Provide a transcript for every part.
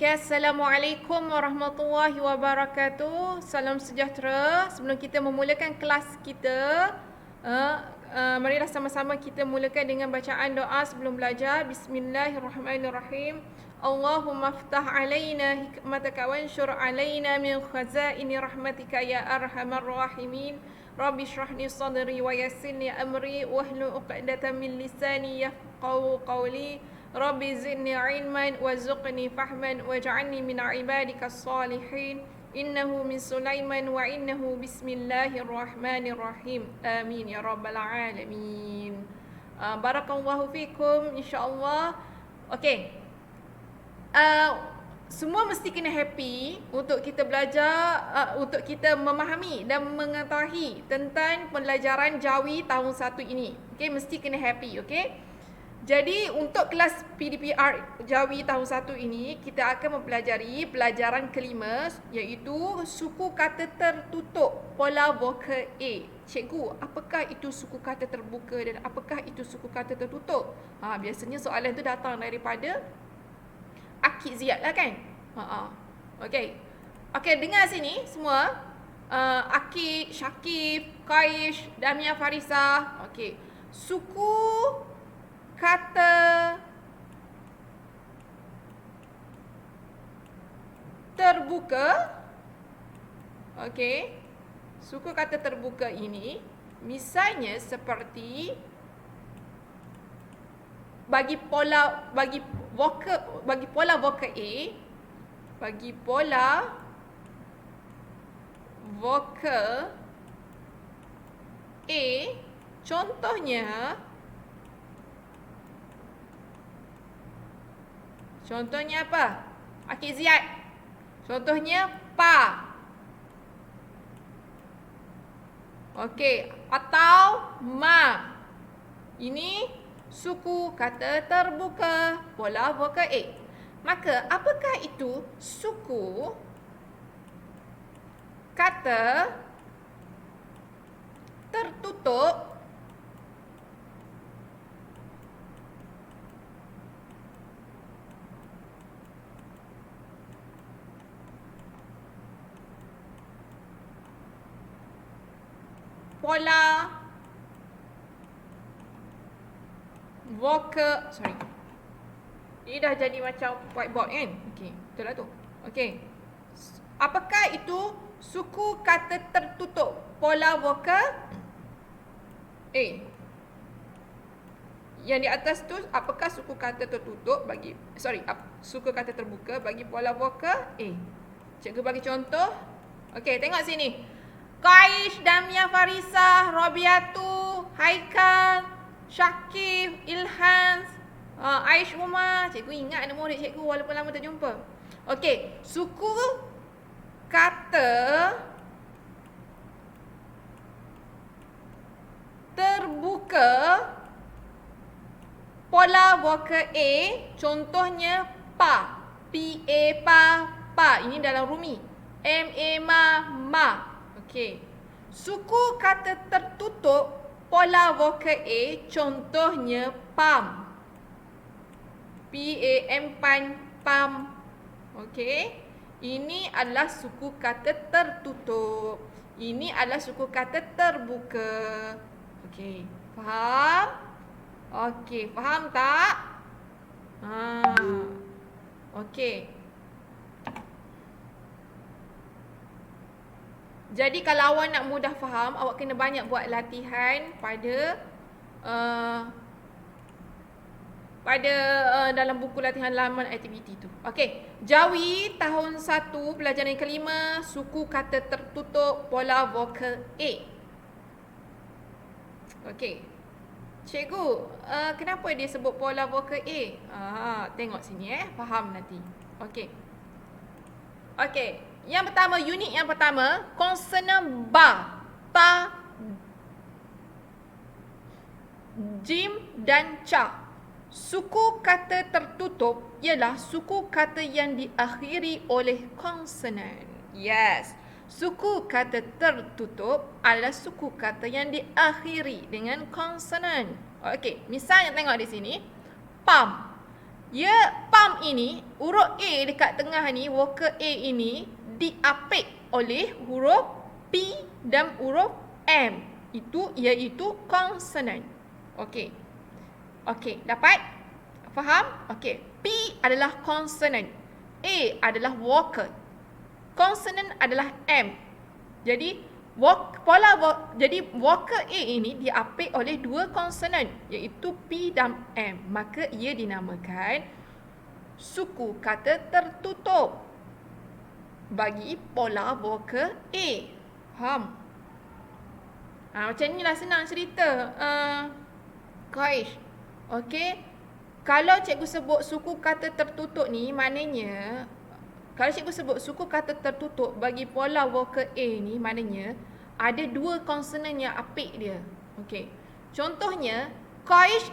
Okay, Assalamualaikum warahmatullahi wabarakatuh. Salam sejahtera. Sebelum kita memulakan kelas kita, marilah sama-sama kita mulakan dengan bacaan doa sebelum belajar. Bismillahirrahmanirrahim. Allahumma ftah alaina hikmataka wanshur alaina min khazaini rahmatika ya arhamar rahimin. Rabbi shrah li sadri wa yassir li amri wahlul 'uqdatam min lisani yafqahu qawli. Rabbi zidni ilman warzuqni fahman waj'alni min ibadika salihin. Innahu min Sulaiman wa innahu bismillahirrahmanirrahim. Amin ya rabbal alamin. Barakallahu fikum insya-Allah. Okey. Semua mesti kena happy untuk kita belajar, untuk kita memahami dan mengetahui tentang pembelajaran Jawi tahun 1 ini. Okey, mesti kena happy, okey? Jadi untuk kelas PDPR Jawi tahun 1 ini, kita akan mempelajari pelajaran kelima, iaitu suku kata tertutup pola vokal A. Cikgu, apakah itu suku kata terbuka dan apakah itu suku kata tertutup? Biasanya soalan itu datang daripada Akid Ziyad lah kan? Okey. Okey, dengar sini semua. Akid, Syakif, Qaish, Damia Farisa. Okey. Suku kata terbuka. Okey. Suku kata terbuka ini misalnya seperti bagi pola vokal A, bagi pola vokal A, Contohnya apa? Akid Ziyad. Contohnya pa. Okey, atau ma. Ini suku kata terbuka pola vokal A. Maka apakah itu suku kata tertutup pola vokal, ini dah jadi macam whiteboard kan? Okey, betul lah tu. Okey. Apakah itu suku kata tertutup pola vokal A? Yang di atas tu apakah suku kata tertutup bagi suku kata terbuka bagi pola vokal A? Cikgu bagi contoh. Okey, tengok sini. Qaish, Damia Farisa, Robiatu, Haikal, Syakif, Ilham, Aish Umar. Cikgu ingat nama murid cikgu walaupun lama tak jumpa. Okey, suku kata terbuka pola vokal A, contohnya pa. P-A, pa. Ini dalam Rumi. M-A, ma. Okey. Suku kata tertutup pola vokal A, contohnya pam. P-A-M, pam. Okey. Ini adalah suku kata tertutup. Ini adalah suku kata terbuka. Okey. Faham? Okey. Faham tak? Okey. Jadi kalau awak nak mudah faham, awak kena banyak buat latihan pada dalam buku latihan laman aktiviti tu. Okey, Jawi tahun 1 pelajaran yang kelima, suku kata tertutup pola vokal A. Okey. Cikgu, kenapa dia sebut pola vokal A? Tengok sini faham nanti. Okey. Okey. Yang pertama, unit yang pertama, konsonan ba, ta, jim dan ca. Suku kata tertutup ialah suku kata yang diakhiri oleh konsonan. Yes. Suku kata tertutup adalah suku kata yang diakhiri dengan konsonan. Okey, misalnya tengok di sini. Pam. Pam ini, huruf A dekat tengah ni, worker A ini diapit oleh huruf P dan huruf M. Iaitu consonant. Okey. Okey, dapat? Faham? Okey. P adalah consonant. A adalah worker. Consonant adalah M. Jadi worker A ini diapit oleh dua konsonan iaitu P dan M. Maka ia dinamakan suku kata tertutup bagi pola worker A. Faham? Macam inilah senang cerita. Qaish. Okey. Kalau cikgu sebut suku kata tertutup ni, maknanya kalau cikgu sebut suku kata tertutup bagi pola worker A ni, maknanya ada dua konsonan yang apik dia. Okey. Contohnya, Qaish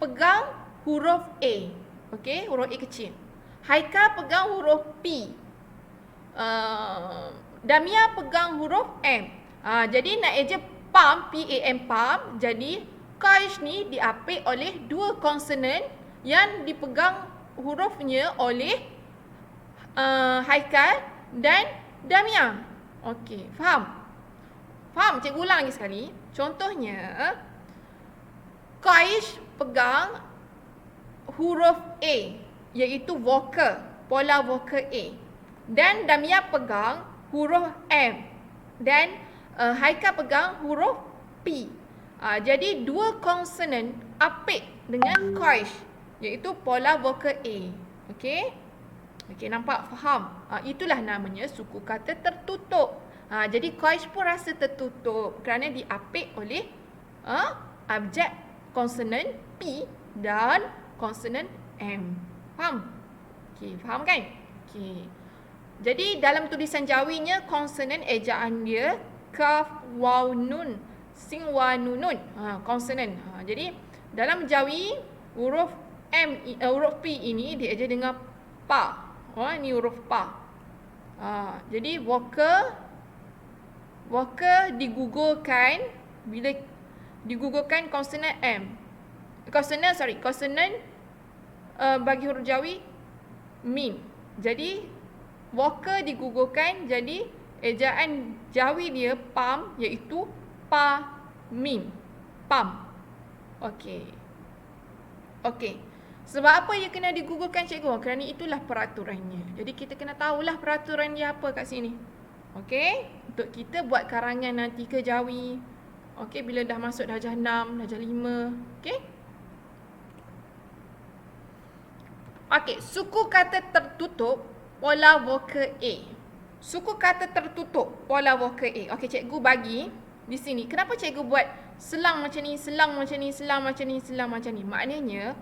pegang huruf A. Okey, huruf A kecil. Haikal pegang huruf P. Damia pegang huruf M. Jadi nak eja PAM, P-A-M, PAM. Jadi Qaish ni diapit oleh dua konsonan yang dipegang hurufnya oleh Haikal dan Damia. Okey, faham? Faham? Cikgu ulang lagi sekali. Contohnya, Qaish pegang huruf A, iaitu worker, pola worker A. Dan Damia pegang huruf M. Dan Haikal pegang huruf P. Jadi dua konsonan apit dengan Qaish, iaitu pola worker A. Okey? Okey, nampak? Faham? Itulah namanya suku kata tertutup. Jadi Qaish pun rasa tertutup kerana diapit oleh abjad konsonan P dan konsonan M. Faham? Okey, faham kan? Okey. Jadi dalam tulisan Jawinya, konsonan ejaan dia kaf, waw, nun, sin, wa, nunun. Konsonan. Jadi dalam Jawi, huruf huruf P ini dieja dengan pa. Ini huruf pa. Jadi worker digugurkan bila digugurkan konsonan M. Konsonan bagi huruf Jawi mim. Jadi worker digugurkan, jadi ejaan Jawi dia pam, iaitu pa mim. Pam. Okey. Okey. Sebab apa ia kena digugurkan, cikgu? Kerana itulah peraturannya. Jadi kita kena tahulah peraturan dia apa kat sini. Okey? Untuk kita buat karangan nanti ke Jawi. Okey, bila dah masuk darjah 6, darjah 5. Okey? Okey, suku kata tertutup pola worker A. Suku kata tertutup pola worker A. Okey, cikgu bagi di sini. Kenapa cikgu buat selang macam ni, selang macam ni, selang macam ni, selang macam ni? Maknanya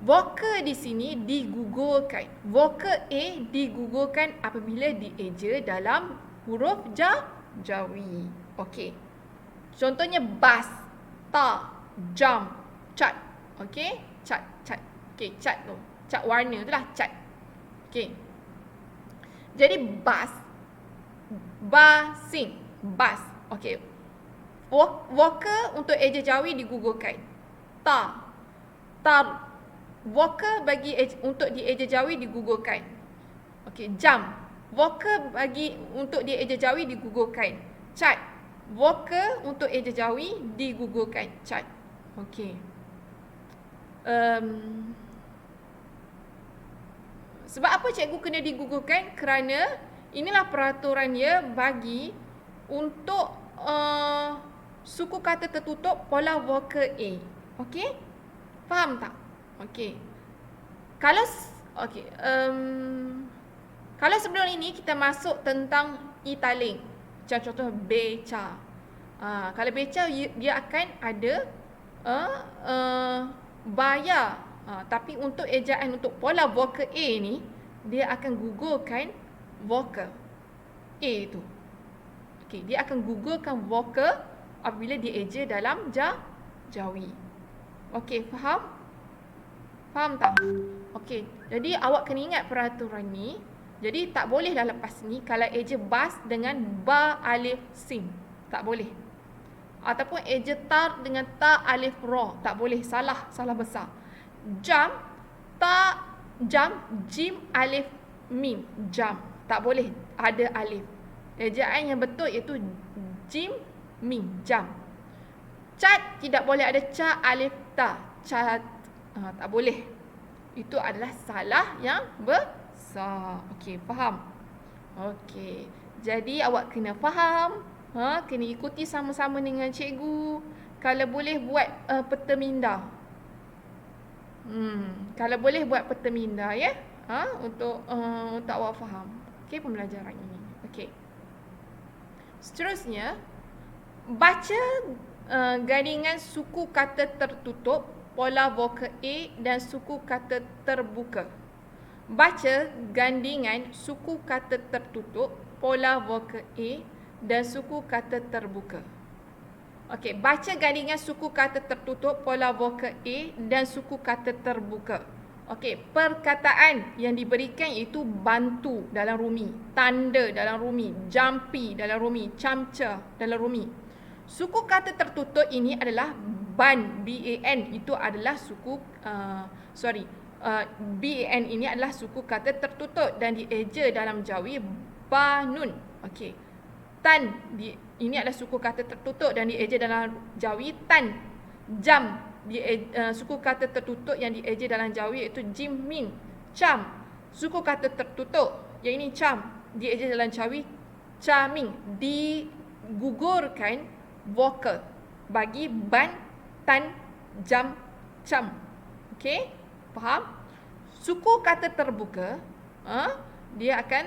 worker di sini digugurkan. Worker A digugurkan apabila dieja dalam huruf Jawi. Okey. Contohnya bas, ta, jam, cat. Okey? Cat. Okey, cat tu. Cat warna tu lah, cat. Okey. Jadi bas, basin, bas. Okey. Worker untuk eja Jawi digugurkan. Ta, tar. Worker untuk dieja Jawi digugurkan. Okey, jam. Worker untuk dieja Jawi digugurkan. Cat. Worker untuk eja Jawi digugurkan. Cat. Okey. Sebab apa cikgu kena digugurkan? Kerana inilah peraturan dia bagi untuk suku kata tertutup pola worker A. Okey? Faham tak? Okey. Kalau sebelum ini kita masuk tentang italing. Macam contoh beca. Kalau beca dia akan ada bayar. Tapi untuk ejaan untuk pola worker A ni, dia akan gugurkan worker A tu. Okey, dia akan gugurkan worker apabila dieja dalam Jawi. Okey, faham? Faham tak? Okey, jadi awak kena ingat peraturan ni. Jadi tak bolehlah lepas ni kalau eja bas dengan ba alif sin. Tak boleh. Ataupun eja tar dengan ta alif ra. Tak boleh, salah besar. Jam Ta, jam, jim, alif, mim. Jam. Tak boleh ada alif. Ejaan yang betul iaitu jim, mim. Jam. Cat, tidak boleh ada ca, alif, ta. Cat. Tak boleh. Itu adalah salah yang besar. Okey, faham? Okey. Jadi awak kena faham. Kena ikuti sama-sama dengan cikgu. Kalau boleh buat peta minda. Kalau boleh buat peta minda ya. Untuk awak faham. Okey, pembelajaran ini. Okey. Seterusnya, baca gandingan suku kata tertutup, pola vokal A dan suku kata terbuka. Baca gandingan suku kata tertutup, pola vokal A dan suku kata terbuka. Okey, baca gandingan suku kata tertutup, pola vokal A dan suku kata terbuka. Okey, perkataan yang diberikan iaitu bantu dalam rumi, tanda dalam rumi, jampi dalam rumi, camca dalam rumi. Suku kata tertutup ini adalah ban, B-A-N, itu adalah suku B-A-N ini adalah suku kata tertutup dan dieja dalam Jawi banun. Okey. Tan, ini adalah suku kata tertutup dan dieja dalam Jawi tan. Jam, suku kata tertutup yang dieja dalam Jawi iaitu jim, min. Cam, suku kata tertutup yang ini cam, dieja dalam Jawi caming. Digugurkan vokal bagi ban, tan, jam, cam. Okey, faham? Suku kata terbuka, dia akan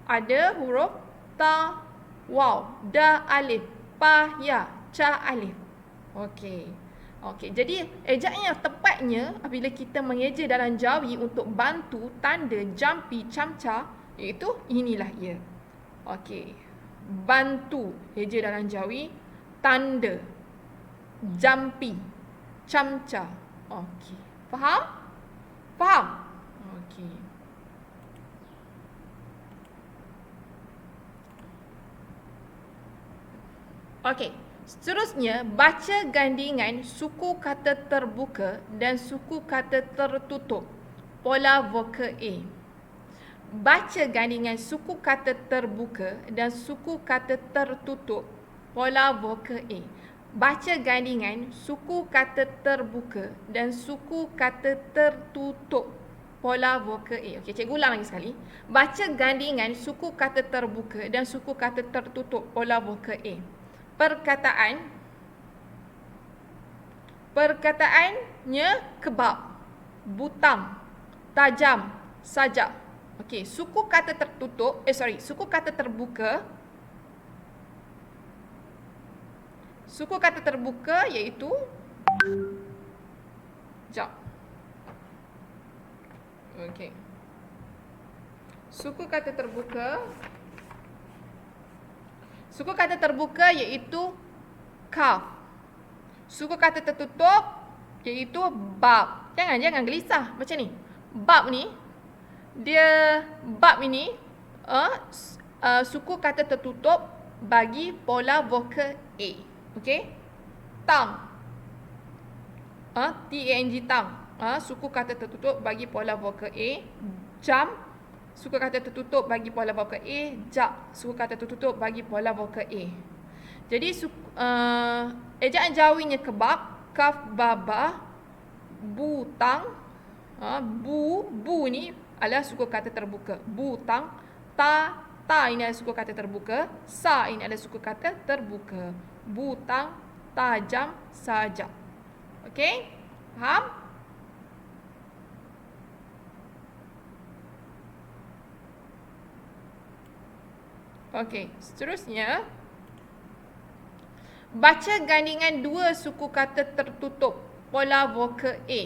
ada huruf ta, waw, da, alif, pa, ya, ca, alif. Okey. Okey, jadi ejaan yang tepatnya apabila kita mengeja dalam Jawi untuk bantu, tanda, jampi, camca, iaitu inilah ia. Okey. Bantu, eja dalam Jawi, tanda, jampi, camca. Okey. Faham? Faham? Okey. Okey. Seterusnya, baca gandingan suku kata terbuka dan suku kata tertutup, pola vokal A. Baca gandingan suku kata terbuka dan suku kata tertutup, pola vokal A. Baca gandingan suku kata terbuka dan suku kata tertutup, pola vokal A. Okey, cikgu ulang lagi sekali. Baca gandingan suku kata terbuka dan suku kata tertutup, pola vokal A. Perkataannya kebab, butang, tajam, sajak. Okey, suku kata tertutup, suku kata terbuka. Suku kata terbuka iaitu jap. Okey. Suku kata terbuka. Suku kata terbuka iaitu kaf. Suku kata tertutup iaitu bab. Jangan gelisah macam ni. Bab ni suku kata tertutup bagi pola vokal A. Okey? Tang. T-A-N-G, tang. Suku kata tertutup bagi pola vokal A. Jam, suku kata tertutup bagi pola vokal A. Jak, suku kata tertutup bagi pola vokal A. Jadi ejaan Jawinya kebab, kaf, baba, butang. Bu ni adalah suku kata terbuka. Butang, ta ini adalah suku kata terbuka. Sa ini adalah suku kata terbuka. Butang, tajam, sajak. Okey? Faham? Okey, seterusnya baca gandingan dua suku kata tertutup, pola vokal A.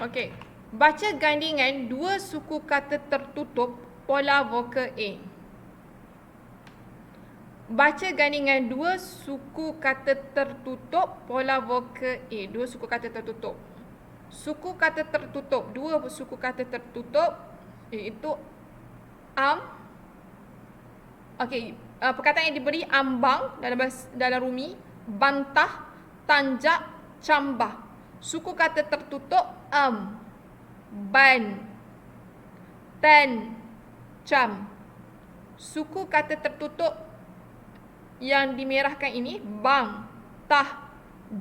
Okey, baca gandingan dua suku kata tertutup, pola vokal A. Baca gandingan dua suku kata tertutup, pola vokal A. Dua suku kata tertutup. Suku kata tertutup, dua suku kata tertutup, iaitu okey, perkataan yang diberi ambang dalam rumi, bantah, tanjak, cambah. Suku kata tertutup ban, tan, cam. Suku kata tertutup yang dimerahkan ini bang, tah,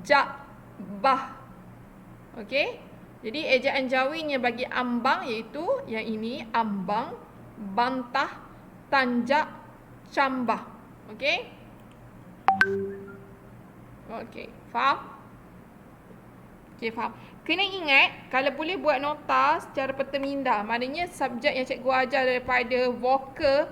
jak, bah. Okey? Jadi ejaan jawinya bagi ambang iaitu yang ini ambang, bantah, tanjak, cambah. Okey? Okey, faham? Okey, faham. Kena ingat kalau boleh buat nota secara peta minda. Maknanya subjek yang cikgu ajar daripada vokal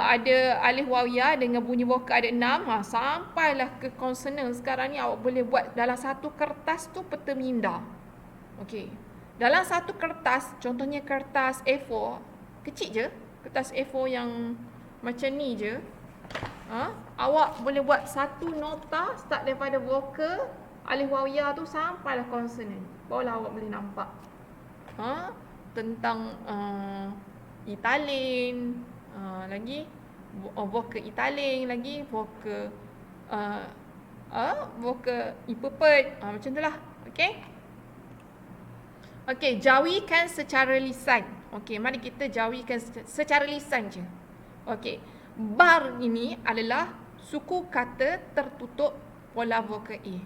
ada alif waw ya dengan bunyi vokal ada 6, sampailah ke konsonan. Sekarang ni awak boleh buat dalam satu kertas tu peta minda. Okey. Dalam satu kertas, contohnya kertas A4, kecil je, kertas A4 yang macam ni je. Awak boleh buat satu nota start daripada vokal alif waw ya tu sampailah konsonan. Barulah awak boleh nampak tentang Italin, lagi vokal Italin, lagi vokal vokal ipepet, macam itulah. Okey. Okey, jawikan secara lisan. Okey, mari kita jawikan secara lisan je. Okey. Bar ini adalah suku kata tertutup pola vokal A.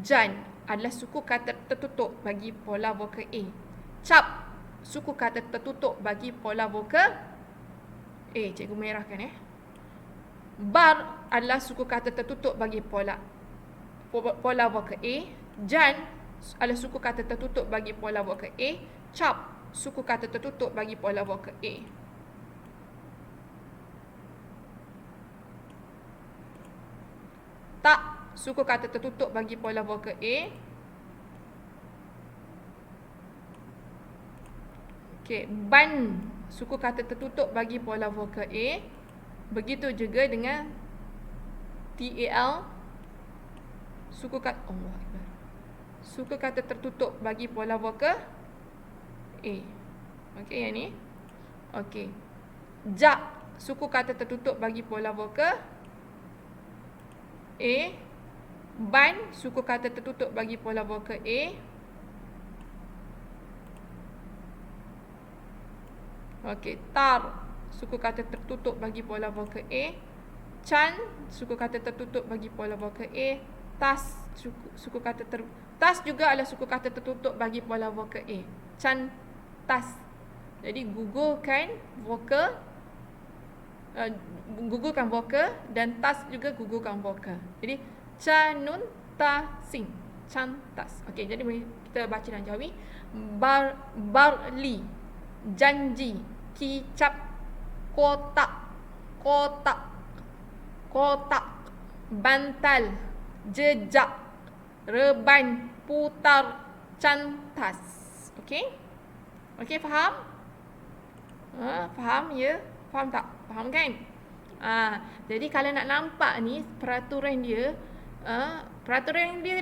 Jan adalah suku kata tertutup bagi pola vokal A. Cap, suku kata tertutup bagi pola vokal A. Cikgu merahkan Bar adalah suku kata tertutup bagi pola vokal A. Jan adalah suku kata tertutup bagi pola vokal A. Cap, suku kata tertutup bagi pola vokal A. Tak, suku kata tertutup bagi pola vokal A. Okey, ban, suku kata tertutup bagi pola vokal A. Begitu juga dengan TAL, suku kata tertutup bagi pola vokal A. Okey, yang ni. Okey. Jak, suku kata tertutup bagi pola vokal A. Ban, suku kata tertutup bagi pola vokal A. Okey, tar, suku kata tertutup bagi pola vokal A. Chan, suku kata tertutup bagi pola vokal A. Tas, suku kata tas juga adalah suku kata tertutup bagi pola vokal A. Chan, tas. Jadi gugurkan vokal, dan tas juga gugurkan vokal. Jadi canun tasin, chan tas. Okey, jadi kita baca dalam jawi. Barli, janji, kicap, kotak, bantal, jejak, reban, putar, cantas. Okey? Okey, faham? Faham ya? Faham tak? Faham kan? Jadi kalau nak nampak ni peraturan dia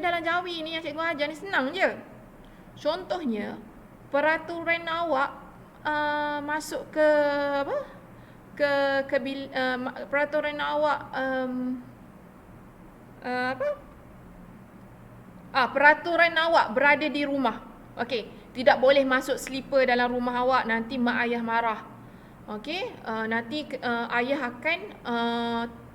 dalam jawi ni yang cikgu ajar ni senang je. Contohnya, peraturan awak masuk ke apa? Peraturan awak peraturan awak berada di rumah. Okey, tidak boleh masuk slipper dalam rumah awak, nanti mak ayah marah. Okey, nanti ayah akan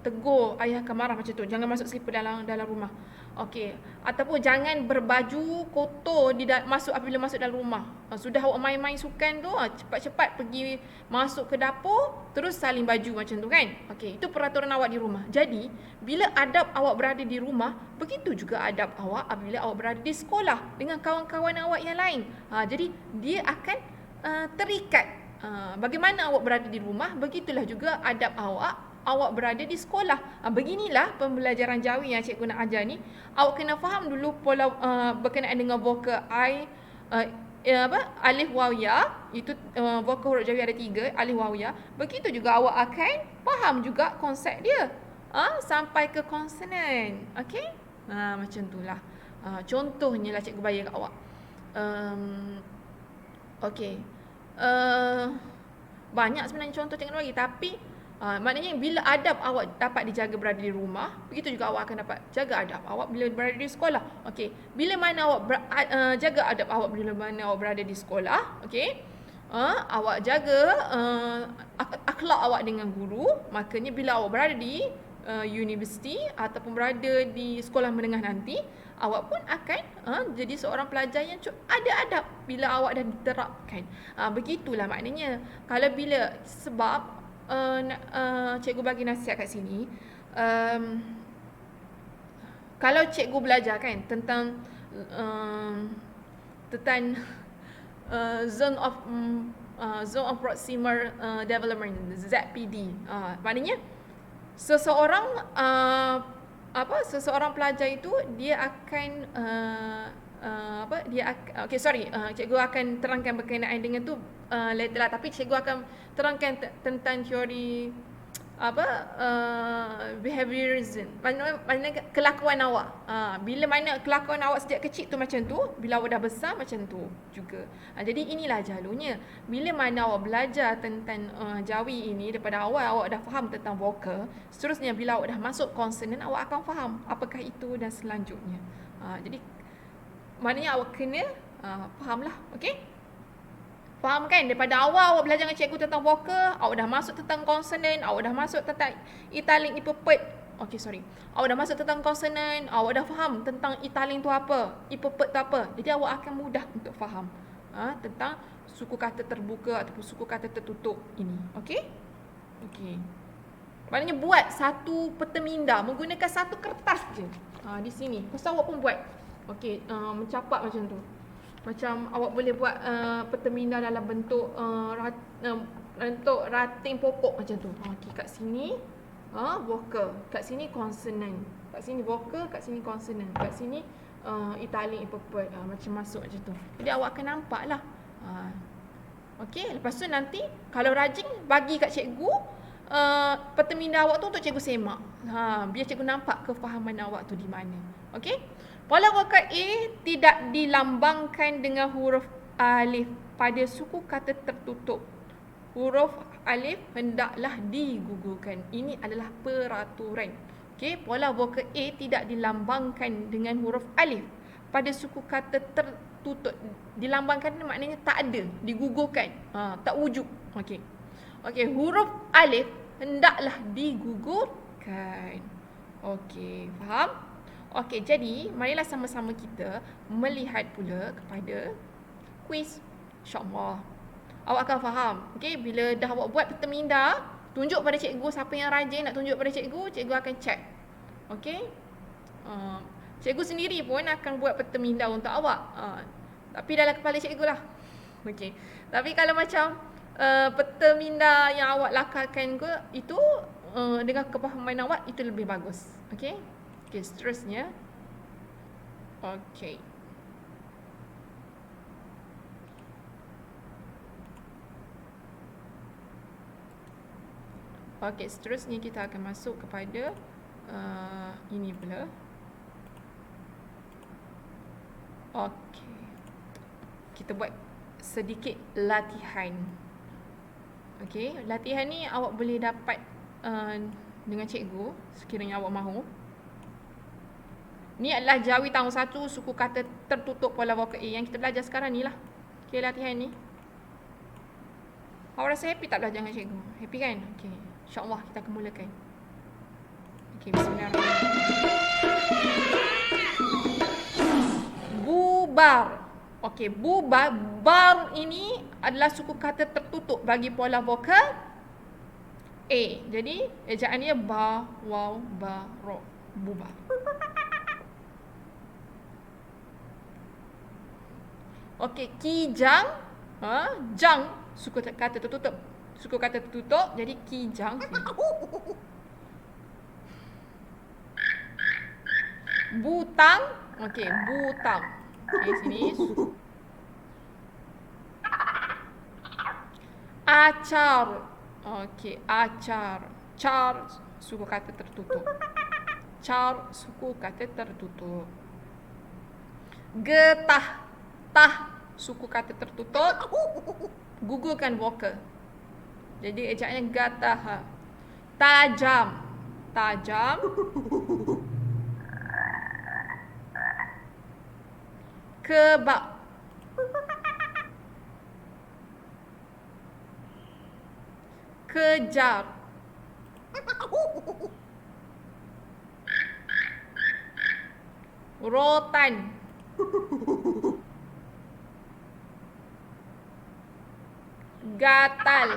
tegur, ayah akan marah macam tu. Jangan masuk slipper dalam rumah. Okey, ataupun jangan berbaju kotor apabila masuk dalam rumah. Sudah awak main-main sukan tu, cepat-cepat pergi masuk ke dapur, terus salin baju macam tu kan. Okey, itu peraturan awak di rumah. Jadi, bila adab awak berada di rumah, begitu juga adab awak apabila awak berada di sekolah dengan kawan-kawan awak yang lain. Jadi dia akan terikat. Bagaimana awak berada di rumah, begitulah juga adab awak berada di sekolah. Beginilah pembelajaran jawi yang cikgu nak ajar ni. Awak kena faham dulu pola berkenaan dengan vokal alif waw ya, itu vokal huruf jawi ada 3, alif waw ya. Begitu juga awak akan faham juga konsep dia sampai ke konsonan. Okey? Macam itulah. Contohnya lah cikgu bayar kat awak. Okey. Banyak sebenarnya contoh teknologi, tapi maknanya bila adab awak dapat dijaga berada di rumah, begitu juga awak akan dapat jaga adab awak bila berada di sekolah. Okey, bila mana awak jaga adab awak bila mana awak berada di sekolah, okey, awak jaga akhlak awak dengan guru, makanya bila awak berada di universiti ataupun berada di sekolah menengah nanti, awak pun akan jadi seorang pelajar yang ada adab bila awak dah diterapkan. Begitulah maknanya. Kalau bila sebab cikgu bagi nasihat kat sini, kalau cikgu belajar kan tentang zone of proximal development, ZPD, maknanya seseorang seseorang pelajar itu dia akan cikgu akan terangkan berkenaan dengan tu later lah, tapi cikgu akan terangkan tentang teori behaviorism, mana kelakuan awak. Bila mana kelakuan awak sejak kecil tu macam tu, bila awak dah besar macam tu juga. Jadi inilah jalurnya. Bila mana awak belajar tentang Jawi ini daripada awal, awak dah faham tentang vokal, seterusnya bila awak dah masuk konsonan, awak akan faham apakah itu dan selanjutnya. Jadi maknanya awak kena fahamlah, okey? Faham kan? Daripada awal awak belajar dengan cikgu tentang vokal, awak dah masuk tentang konsonan, awak dah masuk tentang italic, ipepet. Awak dah masuk tentang konsonan, awak dah faham tentang italic tu apa, ipepet tu apa. Jadi awak akan mudah untuk faham tentang suku kata terbuka ataupun suku kata tertutup ini. Okey? Okey. Maknanya buat satu peta minda menggunakan satu kertas je. Di sini. Lepas tu awak pun buat. Okey, mencapak macam tu. Macam awak boleh buat peta minda dalam bentuk rating pokok macam tu. Okey, kat sini vokal, kat sini konsonan, kat sini vokal, kat sini konsonan, kat sini italic, ipepet, macam masuk macam tu. Jadi awak akan nampak lah. Okey, lepas tu nanti kalau rajin bagi kat cikgu peta minda awak tu untuk cikgu semak. Biar cikgu nampak kefahaman awak tu di mana. Okey? Pola vokal A tidak dilambangkan dengan huruf alif pada suku kata tertutup. Huruf alif hendaklah digugurkan. Ini adalah peraturan. Okey, pola vokal A tidak dilambangkan dengan huruf alif pada suku kata tertutup. Dilambangkan ni maknanya tak ada, digugurkan. Tak wujud. Okey. Okey, huruf alif hendaklah digugurkan. Okey, faham? Okey, jadi marilah sama-sama kita melihat pula kepada kuis. InsyaAllah awak akan faham. Okey, bila dah awak buat peta minda, tunjuk pada cikgu. Siapa yang rajin nak tunjuk pada cikgu, cikgu akan check. Okey, cikgu sendiri pun akan buat peta minda untuk awak. Tapi dalam kepala cikgu lah. Okey, tapi kalau macam peta minda yang awak lakarkan ke, itu dengan kepahaman awak, itu lebih bagus. Okey. Okey, seterusnya. Okey. Okey, seterusnya kita akan masuk kepada ini pula. Okey. Kita buat sedikit latihan. Okey, latihan ni awak boleh dapat dengan cikgu sekiranya awak mahu. Ni adalah Jawi tahun 1, suku kata tertutup pola vokal A yang kita belajar sekarang ni lah. Okey, latihan ni. Awak rasa happy tak belajar dengan cikgu? Happy kan? Okey, insyaAllah kita akan mulakan. Okey, bismillahirrahmanirrahim. Bubar. Okey, bubar. Bar ini adalah suku kata tertutup bagi pola vokal A. Jadi, ejaan dia ba, waw, ba, ro. Bubar. Okey, kijang, jang, suku kata tertutup. Suku kata tertutup, jadi kijang. Butang, okey, butang. Okey, sini. Acar, okey, acar. Car, suku kata tertutup. Car, suku kata tertutup. Getah, tah, suku kata tertutup. Gugurkan vokal. Jadi ejaannya gataha. Tajam. Tajam. Kebak. Kejar. Rotan. Gatal.